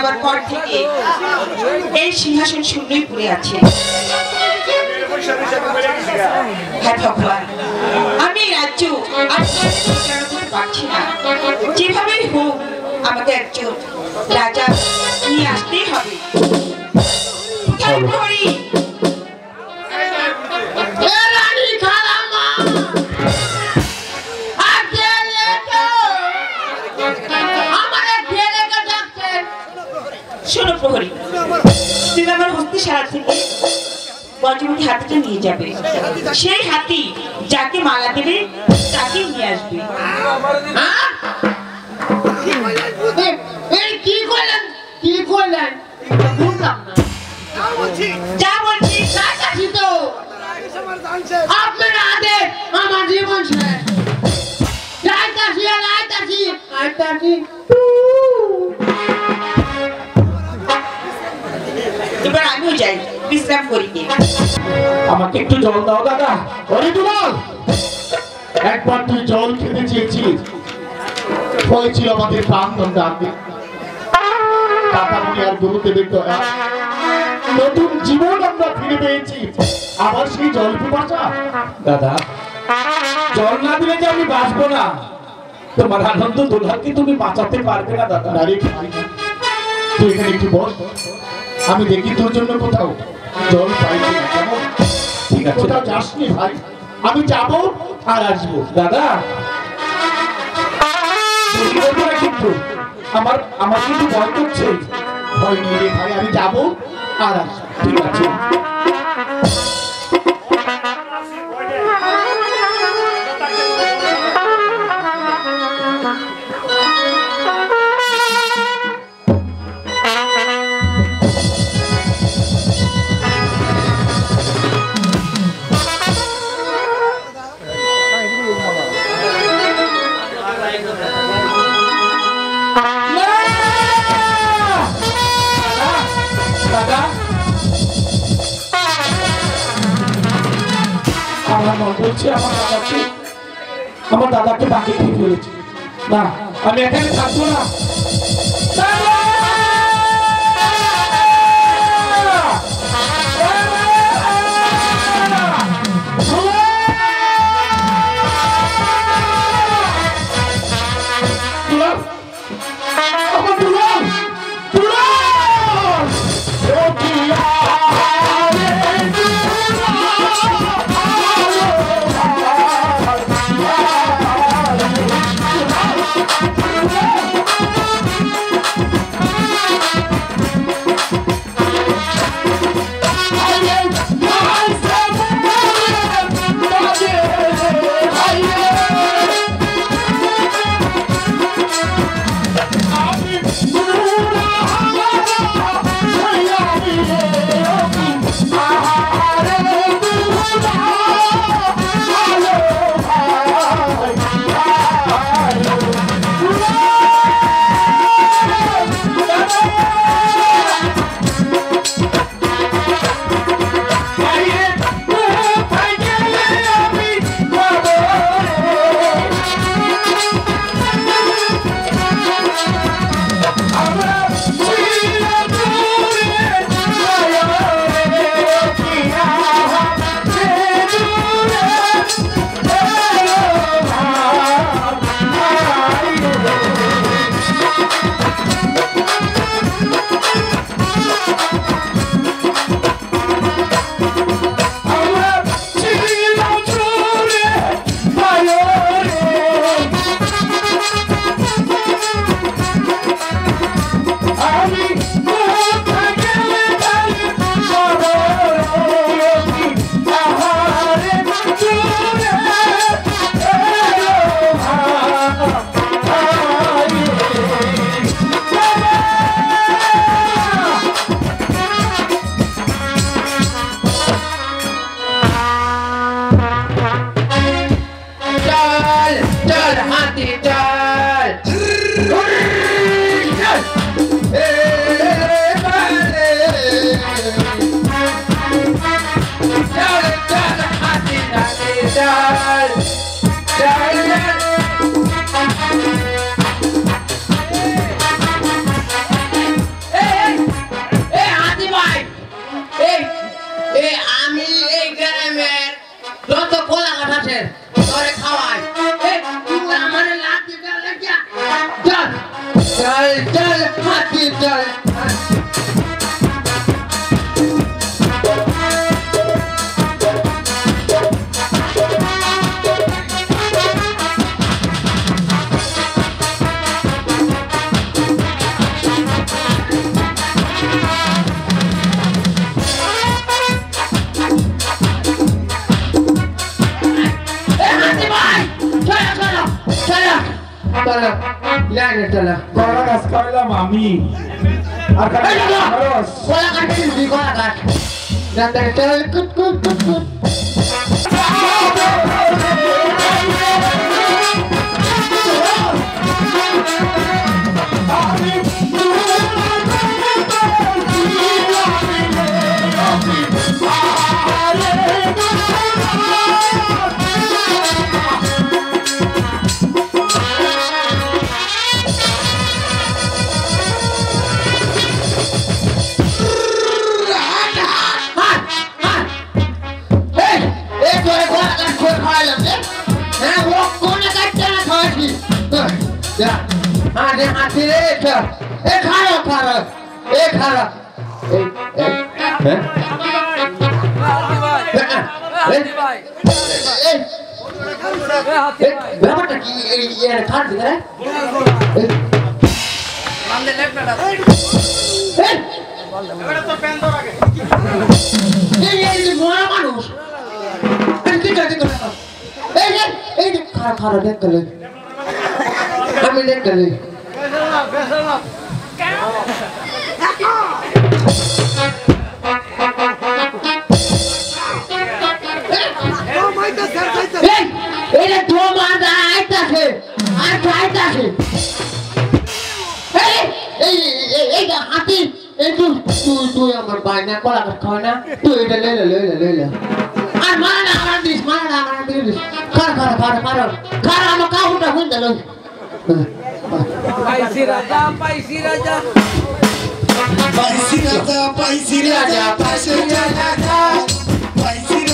যাবার পর থেকে এই সিংহাসন শূন্যই পড়ে আছে। হ্যাঁ ভগবান, আমি রাজ্য আর পরিচালনা করতে পারছি না। যেভাবেই হোক আমাকে একজন রাজা নিয়ে আসতেই হবে। শোনো প্রহরী, তুমি আমার হস্তিশালা থেকে গজমুখী হাতিটা নিয়ে যাবে। সেই হাতি যাকে মালা দেবে তাকে নিয়ে আসবে। কি করলেন কি করলেন যা বলছি তো আপনার আদেশ আমার জীবন শেষ। এবার আমিও যাই বিশ্রাম করি। আমাকে একটু জল দাও দাদা। ওরে দুলাল, একবার তুই জল খেতে চেয়েছিস, হয়েছিল আমাদের প্রাণদণ্ড আগে। কাকামুনি আর গুরুদেবের দয়া, নতুন জীবন আমরা ফিরে পেয়েছি। আবার সেই জল পিপাসা। দাদা, জল না দিলে যে আমি বাঁচবো না। তোমার আনন্দ দুলালকে তুমি বাঁচাতে পারবে না দাদা। আরে ভাই, তুই এখানে একটু বস, আমি দেখি তোর জন্য কোথাও জল পাই কিনা। কেমন? ঠিক আছে, কোথাও যাসনি ভাই, আমি যাবো আর আসবো। দাদা, কিন্তু আমার কিন্তু ভয় করছে। ভয় নেই রে ভাই, আমি যাবো আর আসবো। ঠিক আছে। আমার দাদাকে বাকি ঠিক হয়েছে না, আমি এখানে থাকবো না। চলে হাতি চলে চলো লাইনে চলো কলা গাছ খাইলাম আমি আর কলা কাটে দিবি কলা কাট যাতে চল কুট কুট কুট কুট আরে হাতি রে এ খারো খারো এ খারো হ্যাঁ ব্যাপারটা কি এর খাট দিকে মানুষ এই খারো খারো দেখলে আমি দেখলে এটা তোমার আইতাছে আর আইতাছে এই হাতি এই তুই আমার বাইনা কলা খাওয়া না তুই এটা লে আর মারা আমার দিস খার আমার কাউটা হইন দিল Paisi raja, paisi raja. Paisi raja, paisi raja, paisi raja, paisi